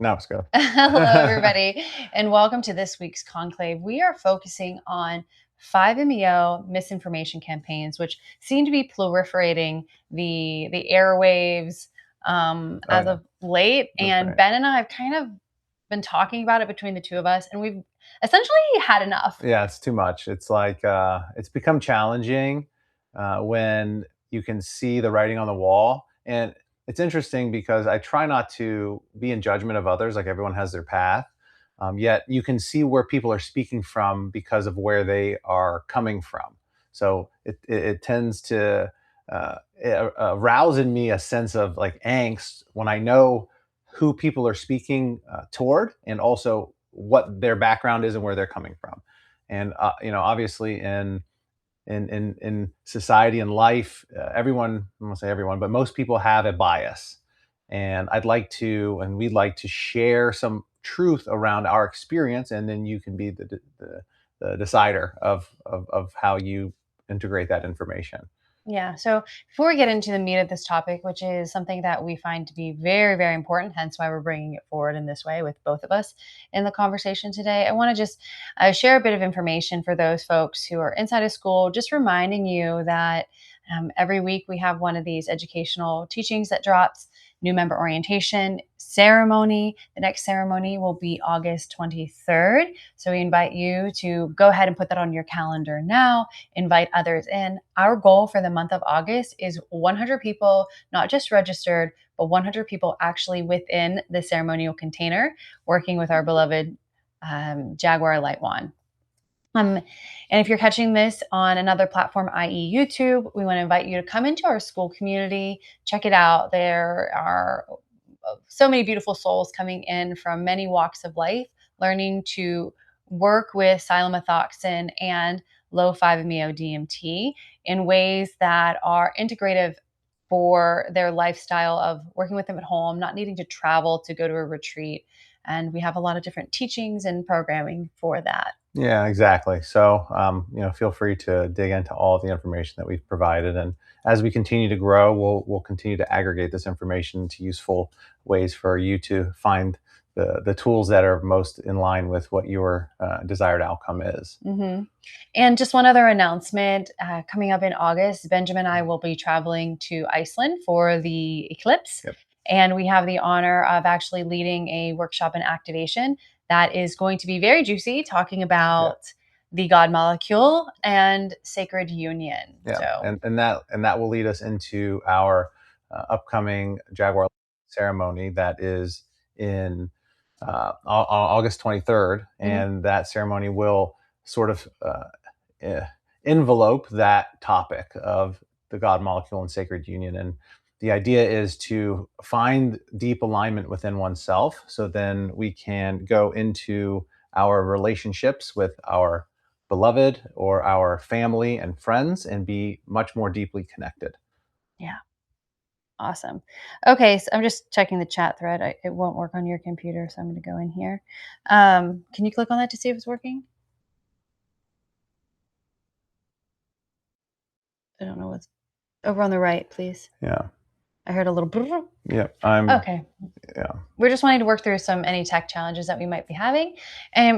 Now it's go. Hello, everybody, and welcome to this week's conclave. We are focusing on 5MEO misinformation campaigns, which seem to be proliferating the airwaves Oh as yeah, of late. that's And right. Ben and I have kind of been talking about it between the two of us, and we've essentially had enough. Yeah, it's too much. It's like it's become challenging when you can see the writing on the wall, and it's interesting because I try not to be in judgment of others. Like everyone has their path, yet you can see where people are speaking from because of where they are coming from. So it tends to arouse in me a sense of like angst when I know who people are speaking toward, and also what their background is and where they're coming from. And obviously in society and life, everyone, I won't say everyone, but most people have a bias. And we'd like to share some truth around our experience, and then you can be the decider of how you integrate that information. Yeah. So before we get into the meat of this topic, which is something that we find to be very, very important, hence why we're bringing it forward in this way with both of us in the conversation today, I want to just share a bit of information for those folks who are inside of school, just reminding you that every week we have one of these educational teachings that drops. New member orientation ceremony. The next ceremony will be August 23rd. So we invite you to go ahead and put that on your calendar now, invite others in. Our goal for the month of August is 100 people, not just registered, but 100 people actually within the ceremonial container working with our beloved Jaguar Light Wand. And if you're catching this on another platform, i.e., YouTube, we want to invite you to come into our school community, check it out. There are so many beautiful souls coming in from many walks of life, learning to work with silomethoxin and low 5-MeO DMT in ways that are integrative for their lifestyle of working with them at home, not needing to travel to go to a retreat. And we have a lot of different teachings and programming for that. Yeah, exactly. So, feel free to dig into all of the information that we've provided, and as we continue to grow, we'll continue to aggregate this information to useful ways for you to find the tools that are most in line with what your desired outcome is. hmm And just one other announcement coming up in August, Benjamin and I will be traveling to Iceland for the eclipse. Yep. And we have the honor of actually leading a workshop and activation that is going to be very juicy, talking Yeah. about the God molecule and sacred union. Yeah, So, and that will lead us into our upcoming Jaguar ceremony that is in August 23rd, mhm. and that ceremony will sort of eh, envelope that topic of the God molecule and sacred union. And the idea is to find deep alignment within oneself, so then we can go into our relationships with our beloved or our family and friends and be much more deeply connected. Yeah, awesome. Okay, so I'm just checking the chat thread. It won't work on your computer, so I'm going to go in here. Can you click on that to see if it's working? I don't know what's over on the right, please. Yeah. I heard a little. Brrr. Yeah. I'm, Okay, yeah. we're just wanting to work through any tech challenges that we might be having.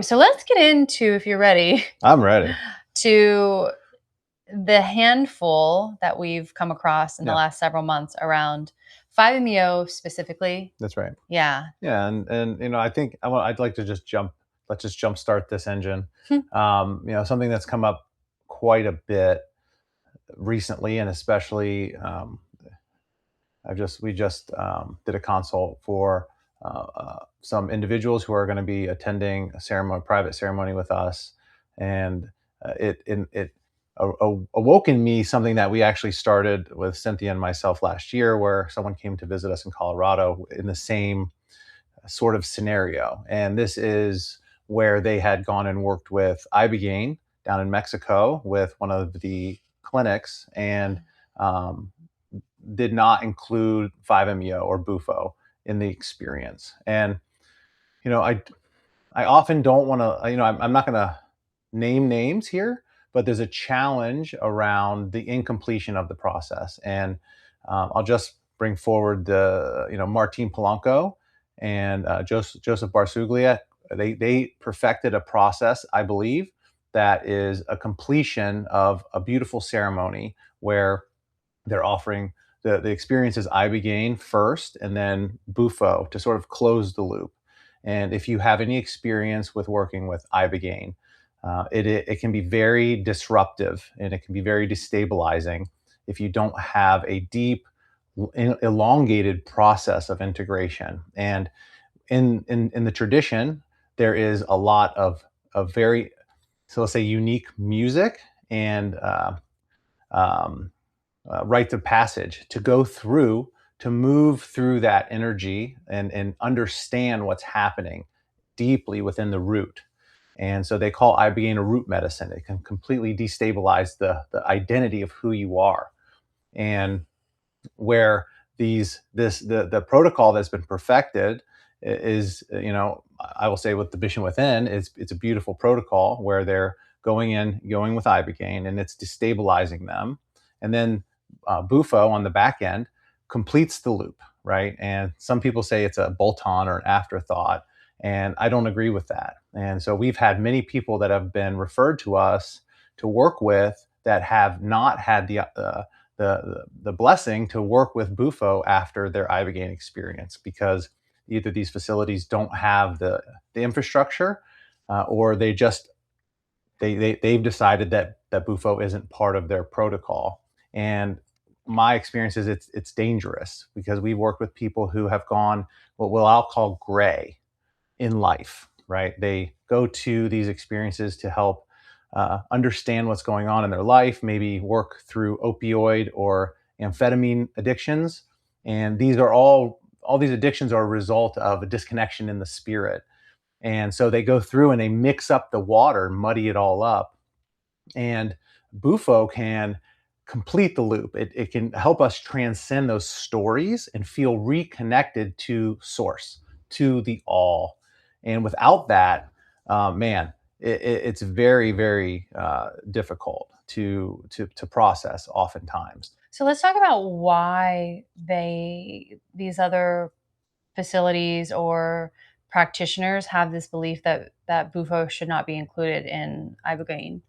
So let's get into, if you're ready, I'm ready. to the handful that we've come across in the Yeah. last several months around 5-MeO specifically. That's right. Yeah. Yeah. And, I think I'd like to let's just jump start this engine. Something that's come up quite a bit recently, and especially, we just did a consult for some individuals who are going to be attending a ceremony, private ceremony with us, and it awoke in me something that we actually started with Cynthia and myself last year, where someone came to visit us in Colorado in the same sort of scenario, and this is where they had gone and worked with Ibogaine down in Mexico with one of the clinics, and um, did not include 5-MeO or Bufo in the experience. And you know, I often don't want to. I'm not going to name names here, but there's a challenge around the incompletion of the process. And I'll just bring forward the Martin Polanco and Joseph Barsuglia. They perfected a process, I believe, that is a completion of a beautiful ceremony where they're offering the experience is ibogaine first and then bufo to sort of close the loop. And if you have any experience with working with ibogaine, it can be very disruptive and it can be very destabilizing if you don't have a deep, elongated process of integration. And in the tradition, there is a lot of very, so let's say, unique music and um, rites of passage to go through, to move through that energy and understand what's happening deeply within the root. And so they call ibogaine a root medicine. It can completely destabilize the identity of who you are. And where the protocol that's been perfected is, I will say, with the mission within, it's a beautiful protocol where they're going with ibogaine and it's destabilizing them, and then bufo on the back end completes the loop, right? And some people say it's a bolt on or an afterthought, and I don't agree with that. And so we've had many people that have been referred to us to work with that have not had the blessing to work with Bufo after their ibogaine experience, because either these facilities don't have the infrastructure, or they've decided that Bufo isn't part of their protocol. And my experience is it's dangerous because we work with people who have gone what I'll call gray in life, right? They go to these experiences to help understand what's going on in their life, maybe work through opioid or amphetamine addictions. And all these addictions are a result of a disconnection in the spirit. And so they go through and they mix up the water, muddy it all up. And Bufo can complete the loop. It can help us transcend those stories and feel reconnected to source, to the all. And without that, man, it's very, very difficult to process oftentimes. So let's talk about why these other facilities or practitioners have this belief that bufo should not be included in ibogaine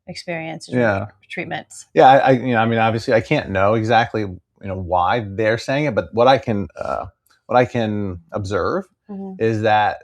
experiences or Yeah. treatments. Yeah, I mean, obviously, I can't know exactly, why they're saying it, but what I can observe Hmm. is that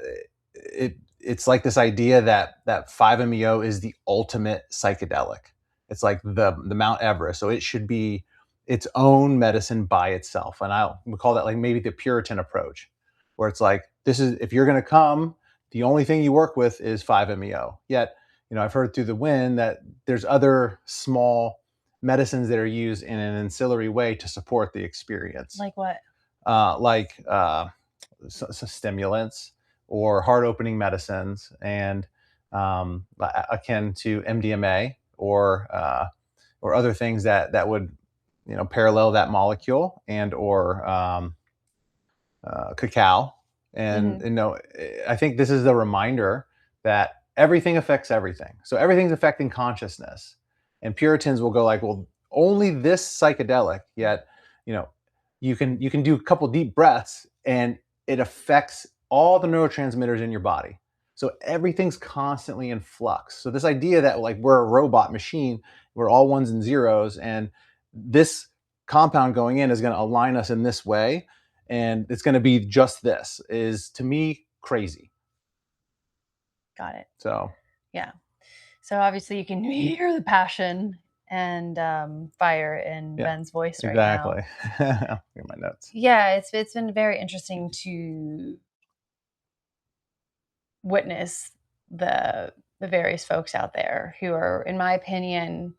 it's like this idea that 5-MeO is the ultimate psychedelic. It's like the Mount Everest, so it should be its own medicine by itself. And I would call that like maybe the Puritan approach, where it's like, this is, if you're going to come, the only thing you work with is 5-MeO. Yet, I've heard through the wind that there's other small medicines that are used in an ancillary way to support the experience, Like what? like stimulants or heart opening medicines, and akin to MDMA or other things that would parallel that molecule, and or cacao. And Hmm. I think this is the reminder that everything affects everything. So everything's affecting consciousness. And Puritans will go like, well, only this psychedelic. Yet, you know, you can do a couple deep breaths and it affects all the neurotransmitters in your body. So everything's constantly in flux. So this idea that like we're a robot machine, we're all ones and zeros, and this compound going in is going to align us in this way, and it's going to be just this, is to me crazy. Got it. So Yeah. So obviously you can hear the passion and fire in yeah, Ben's voice right now. exactly. Get my notes. Yeah, it's been very interesting to witness the various folks out there who are, in my opinion,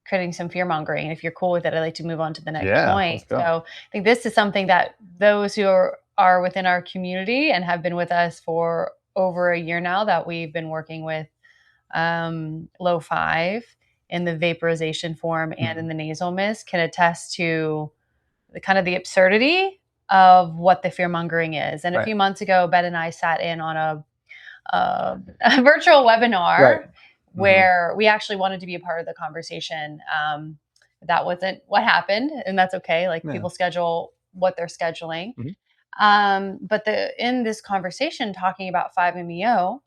creating some fear mongering. If you're cool with it, I'd like to move on to the next Yeah, let's point. go. So I think this is something that those who are within our community and have been with us for over a year now, that we've been working with low five in the vaporization form and in Mhm. the nasal mist, can attest to the kind of the absurdity of what the fear mongering is. And a Right, few months ago, Ben and I sat in on a virtual right. webinar Hmm. where we actually wanted to be a part of the conversation. That wasn't what happened, and that's okay. Like Yeah. people schedule what they're scheduling. Mhm. But in this conversation talking about 5-MeO,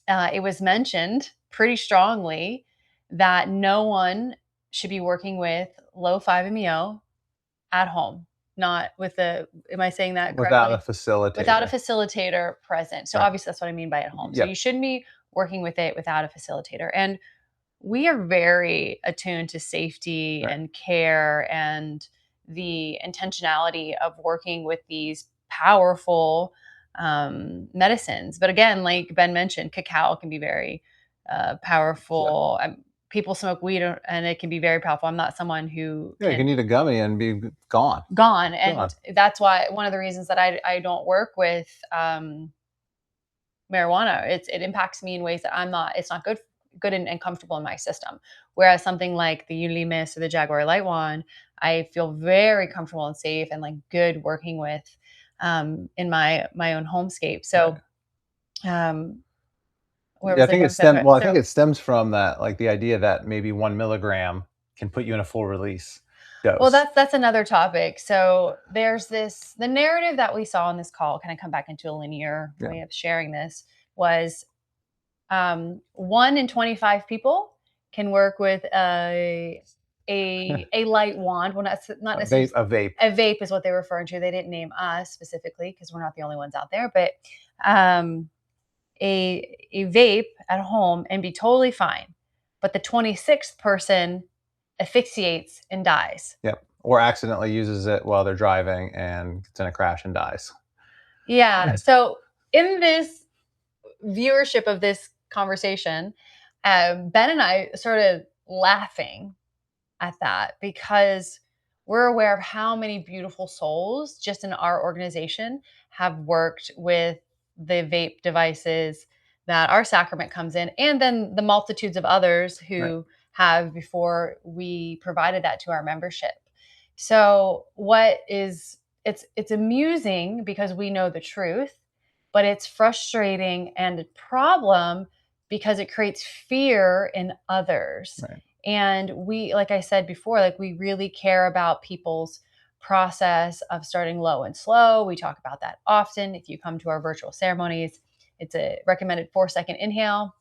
it was mentioned pretty strongly that no one should be working with low 5-MeO at home, not with a, am I saying that without a correctly? Without a facilitator. facilitator present. So Right. obviously that's what I mean by at home. So Yep. you shouldn't be working with it without a facilitator. And we are very attuned to safety Right. and care and the intentionality of working with these powerful medicines. But again, like Ben mentioned, cacao can be very Yep. powerful. People smoke weed and it can be very powerful. I'm not someone who Yeah, you can can eat a gummy and be gone. gone, Gone. and that's why one of the reasons that I don't work with marijuana. It impacts me in ways that I'm not. It's not good and comfortable in my system. Whereas something like the Unity Mist or the Jaguar Light Wand, I feel very comfortable and safe and like good working with in my own homescape. So Right. um, where Yeah, I was I think it going with that? stem Okay, well, I think so it stems from that, like, the idea that maybe 1 milligram can put you in a full release well, dose. that's another topic. So there's this the narrative that we saw on this call. Kind of come back into a linear Yeah. way of sharing this was 1 in 25 people can work with a light wand. Well, not necessarily A vape. a vape is what they're referring to. They didn't name us specifically because we're not the only ones out there, but um, a vape at home and be totally fine. But the 26th person asphyxiates and dies. Yep. Or accidentally uses it while they're driving and gets in a crash and dies. Yeah. So in this viewership of this conversation, Ben and I started laughing at that because we're aware of how many beautiful souls just in our organization have worked with the vape devices that our sacrament comes in, and then the multitudes of others Right. who have before we provided that to our membership. So what is it's amusing because we know the truth, but it's frustrating and a problem because it creates fear in others. Right. And we, like I said before, like we really care about people's process of starting low and slow. We talk about that often. If you come to our virtual ceremonies, it's a recommended 4-second inhale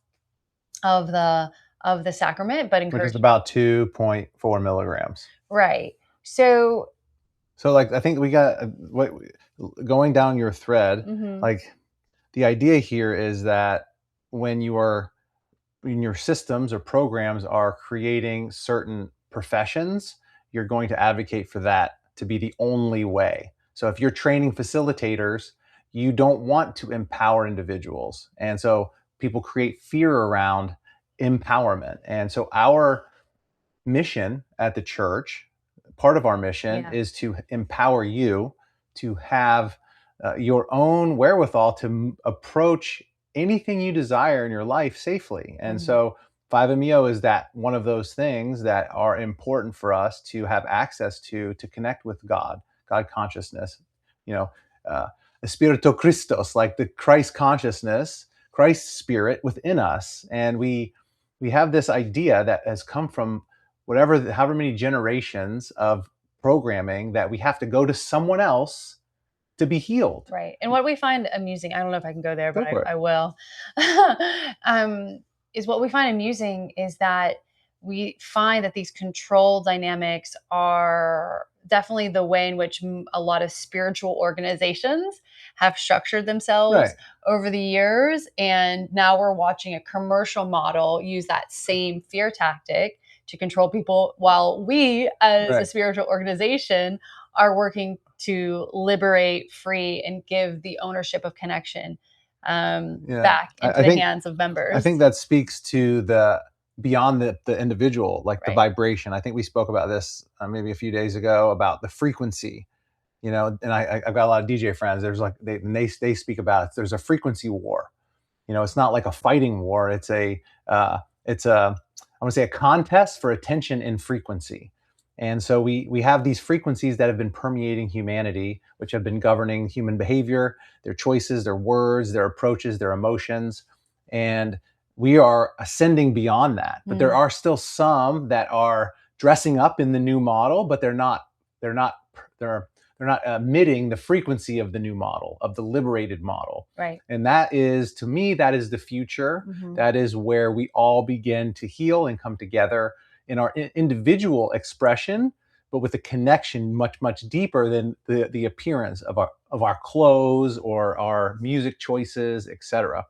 of the sacrament, but Which is encourage about 2.4 milligrams. right. So So, like, I think we got what going down your thread, mhm, like, the idea here is that when you are when your systems or programs are creating certain professions, you're going to advocate for that to be the only way. So if you're training facilitators, you don't want to empower individuals. And so people create fear around empowerment. And so our mission at the church, part of our mission yeah. is to empower you to have your own wherewithal to approach anything you desire in your life safely. And Mhm. so 5-MeO is that one of those things that are important for us to have access to connect with God consciousness, you know, uh, Espirito Christos, like the Christ consciousness, Christ's spirit within us. And we have this idea that has come from however many generations of programming that we have to go to someone else to be healed. Right. And what we find amusing, I don't know if I can go there, but Go for it. I will, um, is what we find amusing is that we find that these control dynamics are definitely the way in which a lot of spiritual organizations have structured themselves Right, over the years. And now we're watching a commercial model use that same fear tactic to control people, while we, as a right. spiritual organization, are working to liberate, free, and give the ownership of connection Yeah. back I, into I the think hands of I think members. that speaks to the beyond the individual, like the Right. vibration. I think we spoke about this maybe a few days ago about the frequency. And I've got a lot of DJ friends. There's like they speak about it. There's a frequency war. It's not like a fighting war. It's a I want to say a contest for attention and frequency. And so we have these frequencies that have been permeating humanity, which have been governing human behavior, their choices, their words, their approaches, their emotions, and we are ascending beyond that. But there Mm, are still some that are dressing up in the new model, but they're not they're they're not emitting the frequency of the new model, of the liberated model. Right. And that is, to me, that is the future. Hmm. That is where we all begin to heal and come together in our individual expression, but with a connection much, much deeper than the appearance of our clothes or our music choices, etc.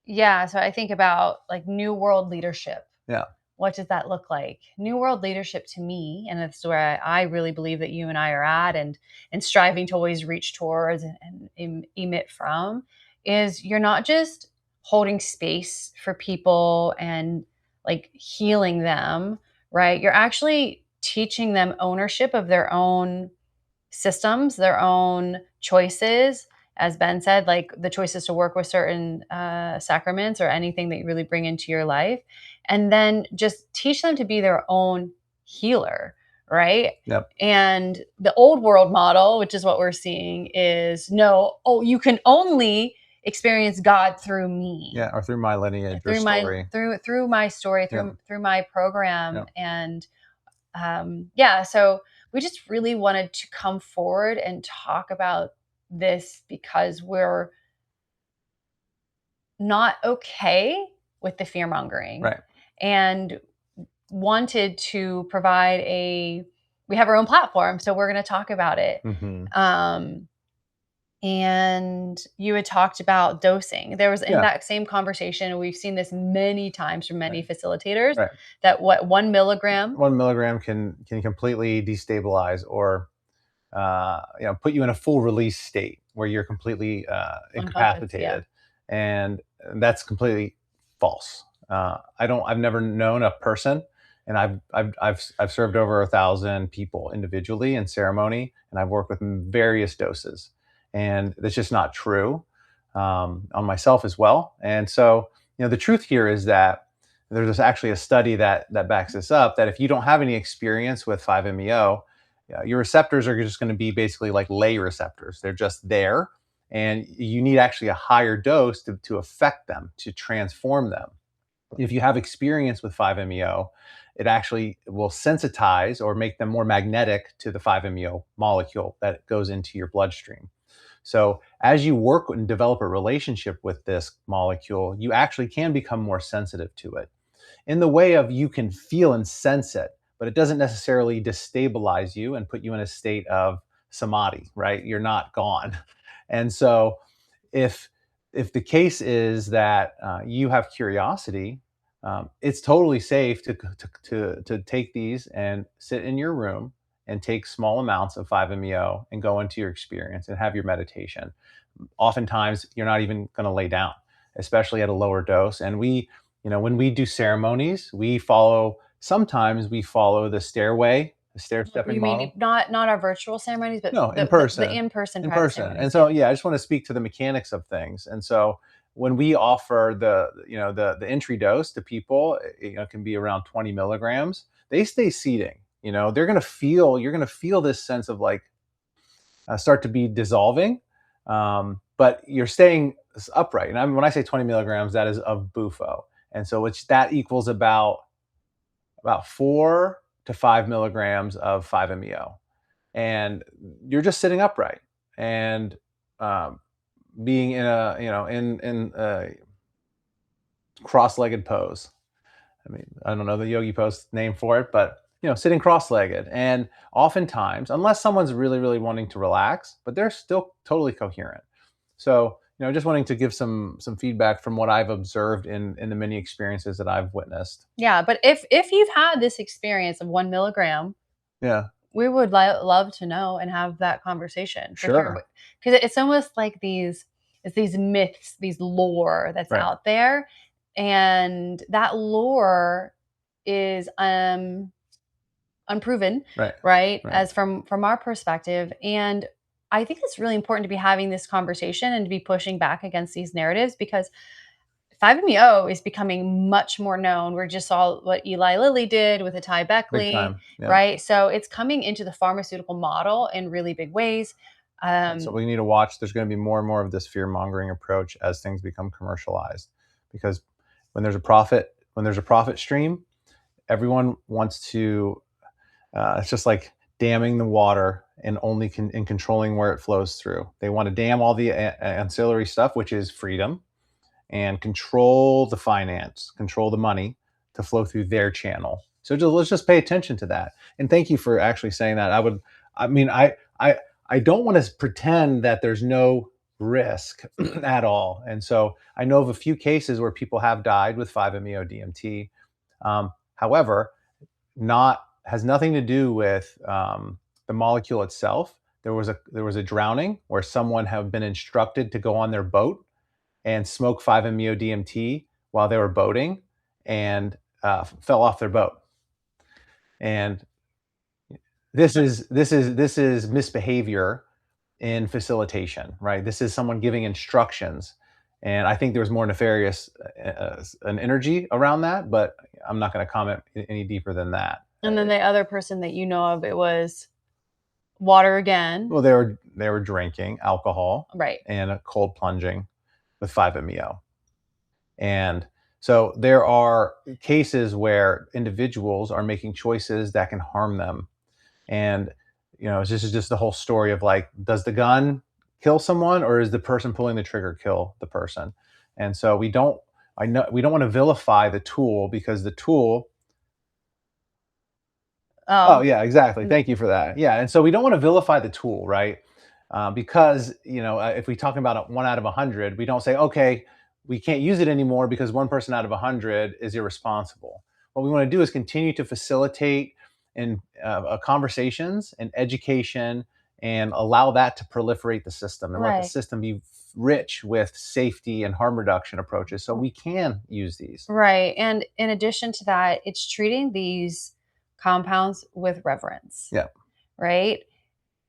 Yeah. So I think about like new world leadership. Yeah. What does that look like? New world leadership to me, and it's where I really believe that you and I are at, and striving to always reach towards and emit from, is you're not just holding space for people and like healing them, right? You're actually teaching them ownership of their own systems, their own choices. As Ben said, like the choices to work with certain sacraments or anything that you really bring into your life. And then just teach them to be their own healer, right? Yep. And the old world model, which is what we're seeing, is no, oh, you can only experience God through me, Yeah. Or through my lineage or through my story. through my story, Yeah. through my program. Yeah. And yeah, so we just really wanted to come forward and talk about this because we're not okay with the fear mongering, Right. and wanted to provide we have our own platform, so we're going to talk about it. Hmm. um, and you had talked about dosing. There was in Yeah. that same conversation, and we've seen this many times from many Right. facilitators, Right. that what 1 milligram 1 milligram can completely destabilize or put you in a full release state where you're completely unconscious. Yeah. incapacitated, and that's completely false. I've never known a person, and I've served over 1,000 people individually in ceremony, and I've worked with various doses, and that's just not true on myself as well. And so, the truth here is that there's actually a study that backs this up. That if you don't have any experience with 5-MeO, your receptors are just going to be basically like lay receptors. They're just there, and you need actually a higher dose to affect them, to transform them. If you have experience with 5-MeO, it actually will sensitize or make them more magnetic to the 5-MeO molecule that goes into your bloodstream. So as you work and develop a relationship with this molecule, you actually can become more sensitive to it in the way of you can feel and sense it, but it doesn't necessarily destabilize you and put you in a state of samadhi, right? You're not gone. And so if if the case is that you have curiosity, it's totally safe to take these and sit in your room and take small amounts of 5-MeO and go into your experience and have your meditation. Oftentimes, you're not even going to lay down, especially at a lower dose. And when we do ceremonies, sometimes we follow the stairway, the stair stepping You mean model. not our virtual ceremonies, but No, in the person, in-person in private person. And ceremonies? so, Yeah. yeah, I just want to speak to the mechanics of things. And so, when we offer the entry dose to people, it can be around 20 milligrams. They stay seating. You're gonna feel this sense of like start to be dissolving, but you're staying upright. And when I say 20 milligrams, that is of bufo, and so that equals about 4 to 5 milligrams of 5-MeO, and you're just sitting upright and um, being in a cross-legged pose. I mean, I don't know the yogi pose name for it, but sitting cross-legged. And oftentimes, unless someone's really, really wanting to relax, but they're still totally coherent. So, just wanting to give some feedback from what I've observed in the many experiences that I've witnessed. Yeah, but if you've had this experience of 1 milligram, Yeah, we would love to know and have that conversation for sure. sure. Because it's almost like these myths, these lore that's Right, out there, and that lore is unproven, right, right? right. As from our perspective. And I think it's really important to be having this conversation and to be pushing back against these narratives, because 5-MeO is becoming much more known. We just saw what Eli Lilly did with Atai Big Beckley, time. Yeah. right? So it's coming into the pharmaceutical model in really big ways. And so Um, we need to watch. There's going to be more and more of this fear mongering approach as things become commercialized, because when there's a profit stream, everyone wants to. It's just like damming the water and only and controlling where it flows through. They want to dam all the ancillary stuff, which is freedom, and control the finance, control the money to flow through their channel. So let's just pay attention to that. And thank you for actually saying that. I mean, I don't want to pretend that there's no risk at all. And so I know of a few cases where people have died with 5-MeO DMT. However, not has nothing to do with the molecule itself. There was a drowning where someone had been instructed to go on their boat and smoke 5-MeO DMT while they were boating, and fell off their boat. And this is misbehavior in facilitation, right? This is someone giving instructions, and I think there was more nefarious an energy around that, but I'm not going to comment any deeper than that. And then the other person that you know of, it was water again. Well, they were drinking alcohol, Right. and a cold plunging with 5-MeO. And so there are cases where individuals are making choices that can harm them. And, this is just the whole story of like, does the gun kill someone, or is the person pulling the trigger kill the person? And so we don't want to vilify the tool, because the tool. Oh, yeah, exactly. Thank you for that. Yeah. And so we don't want to vilify the tool, right? Because, if we talk about 1 out of 100, we don't say, okay, we can't use it anymore because one person out of 100 is irresponsible. What we want to do is continue to facilitate and conversations and education, and allow that to proliferate the system, and let the Right. system be rich with safety and harm reduction approaches so we can use these. Right. And in addition to that, it's treating these compounds with reverence. Yeah. Right.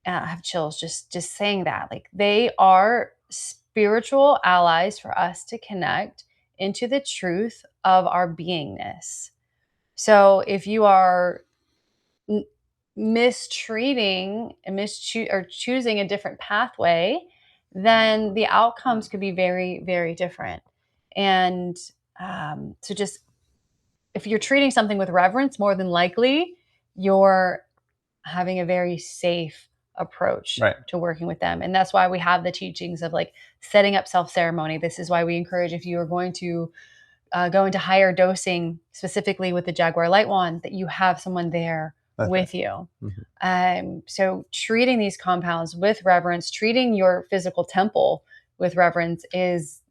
And I have chills just saying that. Like, they are spiritual allies for us to connect into the truth of our beingness. So if you are mistreating and or choosing a different pathway, then the outcomes could be very, very different. And so, just if you're treating something with reverence, more than likely you're having a very safe approach Right. to working with them. And that's why we have the teachings of like setting up self ceremony. This is why we encourage, if you are going to go into higher dosing, specifically with the Jaguar Light Wand, that you have someone there with you. So treating these compounds with reverence, treating your physical temple with reverence is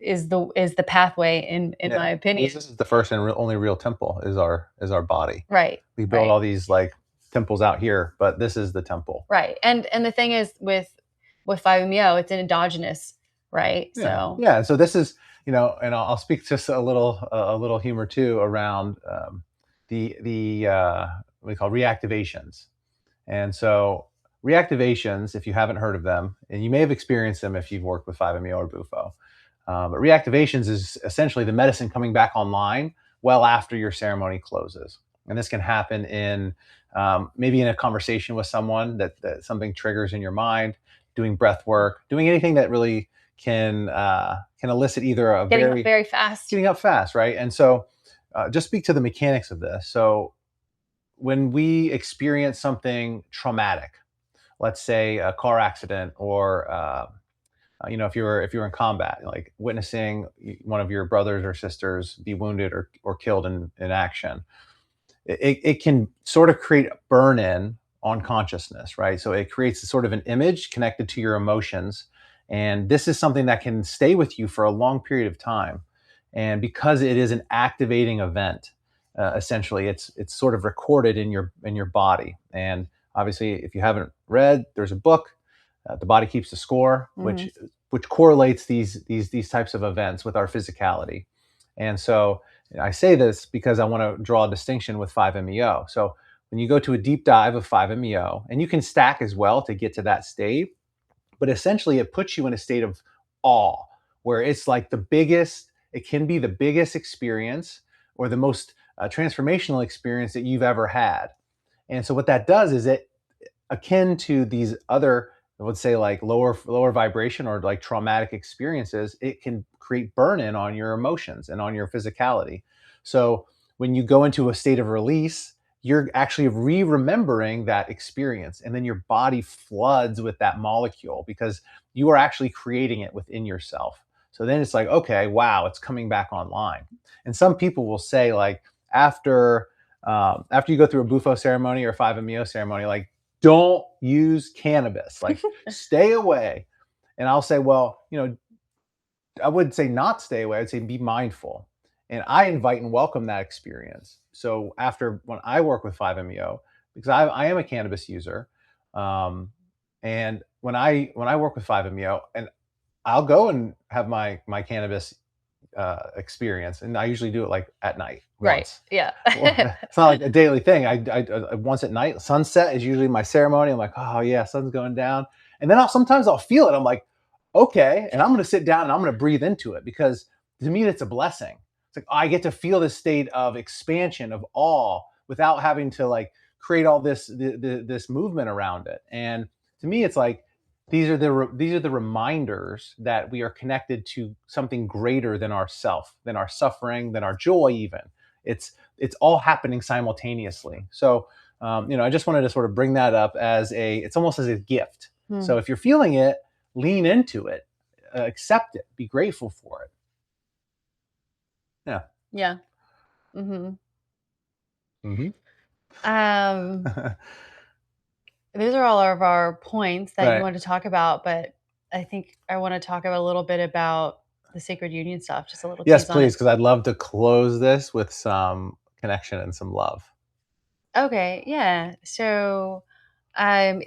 the pathway in my opinion. This is the first and only real temple is our body. Right. We build all these like temples out here, but this is the temple. Right. And the thing is with 5-MeO, it's an endogenous, right? Yeah. So Yeah. So this is, and I'll speak just a little humor too around the what we call reactivations. And so reactivations, if you haven't heard of them, and you may have experienced them if you've worked with 5-MeO or Bufo, but reactivations is essentially the medicine coming back online well after your ceremony closes. And this can happen in maybe in a conversation with someone that something triggers in your mind, doing breath work, doing anything that really can elicit either a getting up very fast. Getting up fast, right? And so just speak to the mechanics of this. So when we experience something traumatic, let's say a car accident, or if you're in combat, like witnessing one of your brothers or sisters be wounded or killed in action, it can sort of create a burn-in on consciousness, right? So it creates sort of an image connected to your emotions, and this is something that can stay with you for a long period of time. And because it is an activating event, essentially, it's sort of recorded in your body. And obviously, if you haven't read, there's a book, The Body Keeps the Score, which correlates these types of events with our physicality. And so I say this because I want to draw a distinction with 5-MeO. So when you go to a deep dive of 5-MeO, and you can stack as well to get to that state, but essentially it puts you in a state of awe, where it's like it can be the biggest experience, or the most transformational experience that you've ever had. And so what that does is, it akin to these other, let's say, like lower vibration or like traumatic experiences, it can create burn-in on your emotions and on your physicality. So when you go into a state of release, you're actually re-remembering that experience, and then your body floods with that molecule because you are actually creating it within yourself. So then it's like, okay, wow, it's coming back online. And some people will say, like, after after you go through a bufo ceremony or 5-MeO ceremony, like, don't use cannabis, like, stay away. And I'll say, well, I would say not stay away. I'd say be mindful. And I invite and welcome that experience. So after, when I work with 5-MeO, because I am a cannabis user, um, and when I work with 5-MeO, and I'll go and have my cannabis experience, and I usually do it like at night Right. once. Yeah. Well, it's not like a daily thing. I once at night, sunset is usually my ceremony. I'm like, oh yeah, sun's going down, and then sometimes I'll feel it. I'm like, okay, and I'm going to sit down and I'm going to breathe into it, because to me it's a blessing. It's like, I get to feel this state of expansion, of awe, without having to like create all this movement around it. And to me, it's like, these are the reminders that we are connected to something greater than ourself, than our suffering, than our joy. Even it's all happening simultaneously. So I just wanted to sort of bring that up as it's almost as a gift. Hmm. So if you're feeling it, lean into it, accept it, be grateful for it. Yeah. Yeah. Hmm. Hmm. Um, those are all of our points that you Right. want to talk about, but I think I want to talk about a little bit about the sacred union stuff, just a little Yes, tease on please, it. because I'd love to close this with some connection and some love. Okay, yeah. So, um,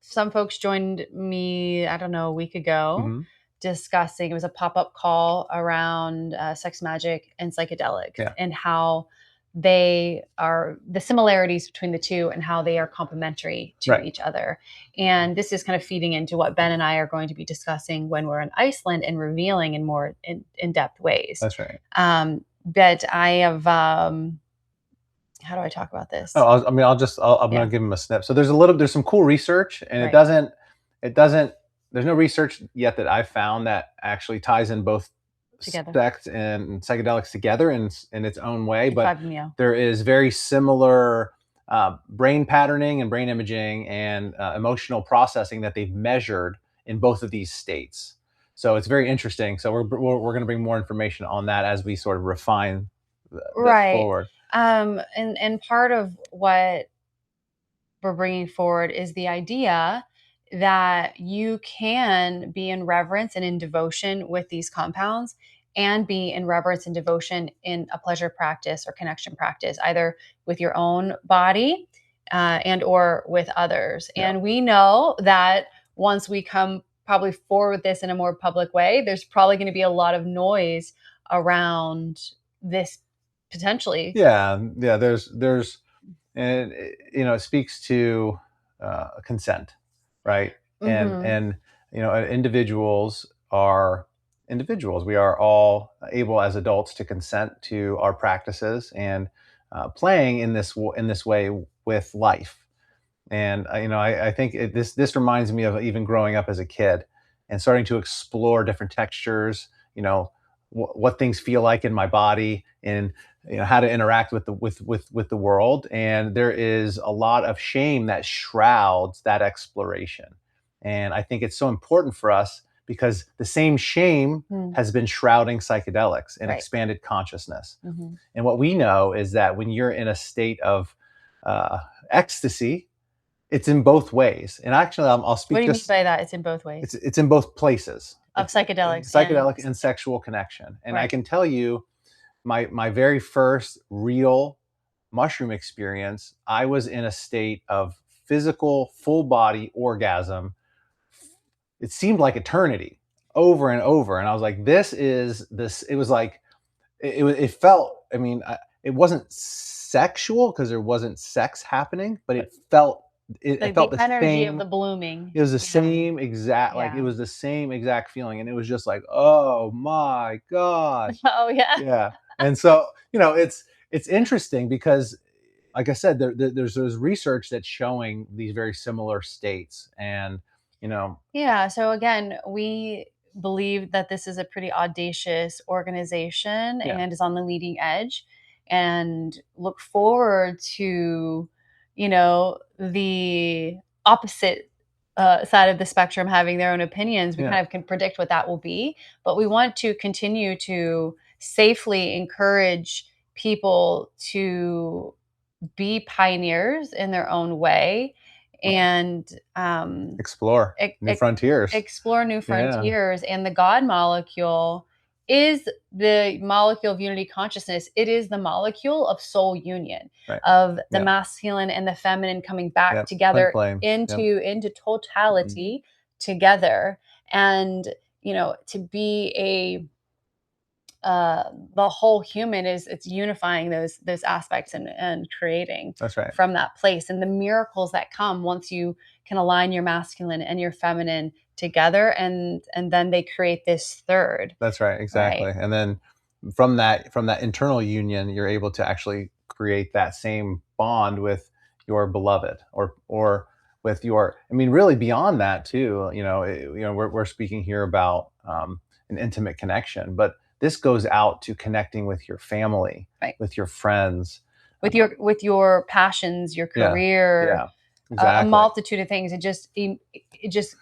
some folks joined me, I don't know, a week ago Hmm. discussing, it was a pop-up call around sex magic and psychedelics Yeah. and how they are the similarities between the two and how they are complementary to Right. each other. And this is kind of feeding into what Ben and I are going to be discussing when we're in Iceland and revealing in more in-depth ways. That's right. But I have, how do I talk about Oh, this? I'm Yeah, gonna give him a snip. So there's some cool research, and right. it doesn't, there's no research yet that I've found that actually ties in both Together. sex and psychedelics together in its own way, Like but 5-MeO. there is very similar brain patterning and brain imaging and emotional processing that they've measured in both of these states. So it's very interesting. So we're going to bring more information on that as we sort of refine this Right. forward. And part of what we're bringing forward is the idea that you can be in reverence and in devotion with these compounds and be in reverence and devotion in a pleasure practice or connection practice, either with your own body and or with others. Yeah. And we know that once we come probably forward with this in a more public way, there's probably going to be a lot of noise around this potentially. Yeah, yeah. There's, and it speaks to consent, right? Hmm. And individuals are individuals. We are all able as adults to consent to our practices and playing in this way with life. And I think this reminds me of even growing up as a kid and starting to explore different textures. What things feel like in my body, and how to interact with with the world. And there is a lot of shame that shrouds that exploration. And I think it's so important for us because the same shame Mm, has been shrouding psychedelics and right. expanded consciousness. Hmm. And what we know is that when you're in a state of uh, ecstasy, it's in both ways. And actually, I'll What speak do you mean just, by that? It's in both ways it's in both places. of It's psychedelics and psychedelic and sexual connection. And I right. can tell you, my very first real mushroom experience, I was in a state of physical full body orgasm. It seemed like eternity, over and over. And I was like, this is this. It was like it felt. I mean, it wasn't sexual because there wasn't sex happening, but But it like the felt the energy of same. the blooming. It was the Yeah. same exact, like, it Yeah. was the same exact feeling, and it was just like, "Oh my gosh." Oh yeah. Yeah, and so, it's interesting because, like I said, there's research that's showing these very similar states, and, you know Yeah. So again, we believe that this is a pretty audacious organization yeah, and is on the leading edge. and look forward to, the opposite side of the spectrum having their own opinions. We Yeah. kind of can predict what that will be, but we want to continue to safely encourage people to be pioneers in their own way Right. and Explore ex- new ex- frontiers. explore new Yeah. frontiers. And the God molecule is the molecule of unity consciousness. It is the molecule of soul union, Right. of the Yeah. masculine and the feminine coming back Yep. Twin together flames. Yep. into Mhm. totality together. And to be a the whole human is, it's unifying those aspects and creating That's right. from that place, and the miracles that come once you can align your masculine and your feminine together, and then they create this third, That's right. right? Exactly. And then from that internal union, you're able to actually create that same bond with your beloved, or with your. I mean, really beyond that too. We're speaking here about an intimate connection, but this goes out to connecting with your family, Right, with your friends. with your passions, your Yeah. career, Yeah. a Exactly. multitude of things. It just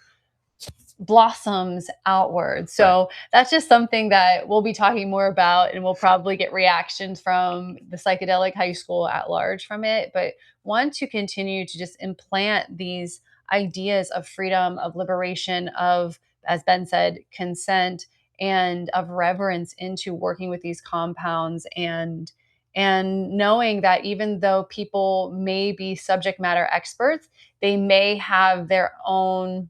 blossoms outward. Right. So that's just something that we'll be talking more about, and we'll probably get reactions from the psychedelic high school at large from it. But want to continue to just implant these ideas of freedom, of liberation, of, as Ben said, consent, and of reverence into working with these compounds, and knowing that even though people may be subject matter experts, they may have their own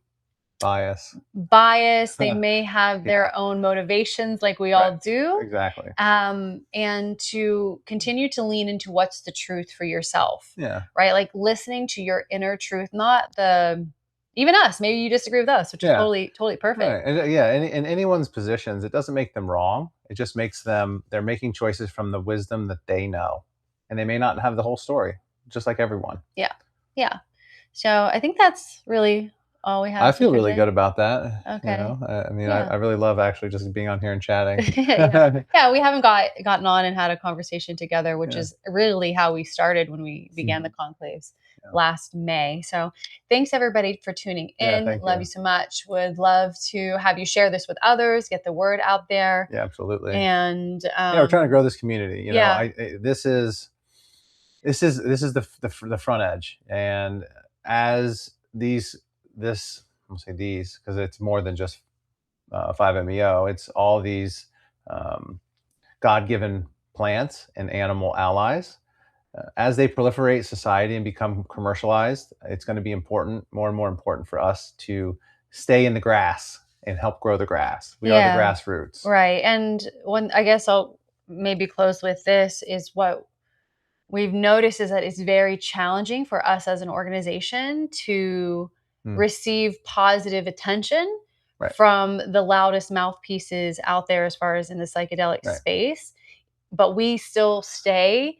Bias. bias, they may have Yeah. their own motivations like we Right. all do. Exactly. And to continue to lean into what's the truth for yourself, Yeah. right? Like listening to your inner truth, not the, even us, maybe you disagree with us, which is Yeah. totally, totally perfect. Right. And yeah, in anyone's positions, it doesn't make them wrong. It just makes them they're making choices from the wisdom that they know. And they may not have the whole story, just like everyone. Yeah. Yeah. So I think that's really all we I have for feel really today. good about that. Okay. I mean, Yeah. I really love actually just being on here and chatting. Yeah. Yeah, we haven't gotten on and had a conversation together, which Yeah. is really how we started when we began the Mhm. conclaves Yeah. last May. So, thanks everybody for tuning Yeah. in. Thank Love you you. so much. Would love to have you share this with others, get the word out there. Yeah. Absolutely. And Yeah, we're trying to grow this community. yeah, This is the front edge, and as these this I'll say these because it's more than just 5-MeO. It's all these um, God-given plants and animal allies. As they proliferate society and become commercialized, it's going to be important, more and more important for us to stay in the grass and help grow the grass. We are the yeah, grassroots. right. And when, I guess I'll maybe close with this, is what we've noticed is that it's very challenging for us as an organization to Mm, receive positive attention right, from the loudest mouthpieces out there as far as in the psychedelic right, space, but we still stay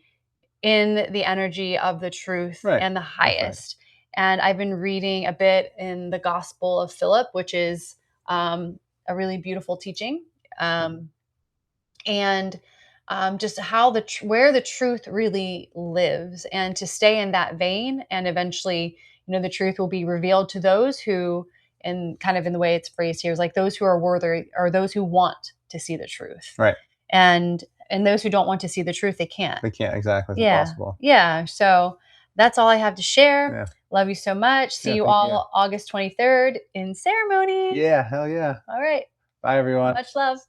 in the energy of the truth right. and the That's right. highest. And I've been reading a bit in the Gospel of Philip, which is a really beautiful teaching. Mhm. And just how where the truth really lives, and to stay in that vein, and eventually, the truth will be revealed to those who, and kind of in the way it's phrased here, is like those who are worthy, or those who want to see the truth, Right. and those who don't want to see the truth, they can't. We can't exactly. It's Yeah, impossible. yeah. So that's all I have to share. Yeah. Love you so much. See Yeah. you Thank you. all August 23rd in ceremony. Yeah. Hell yeah. All right. Bye, everyone. Much love.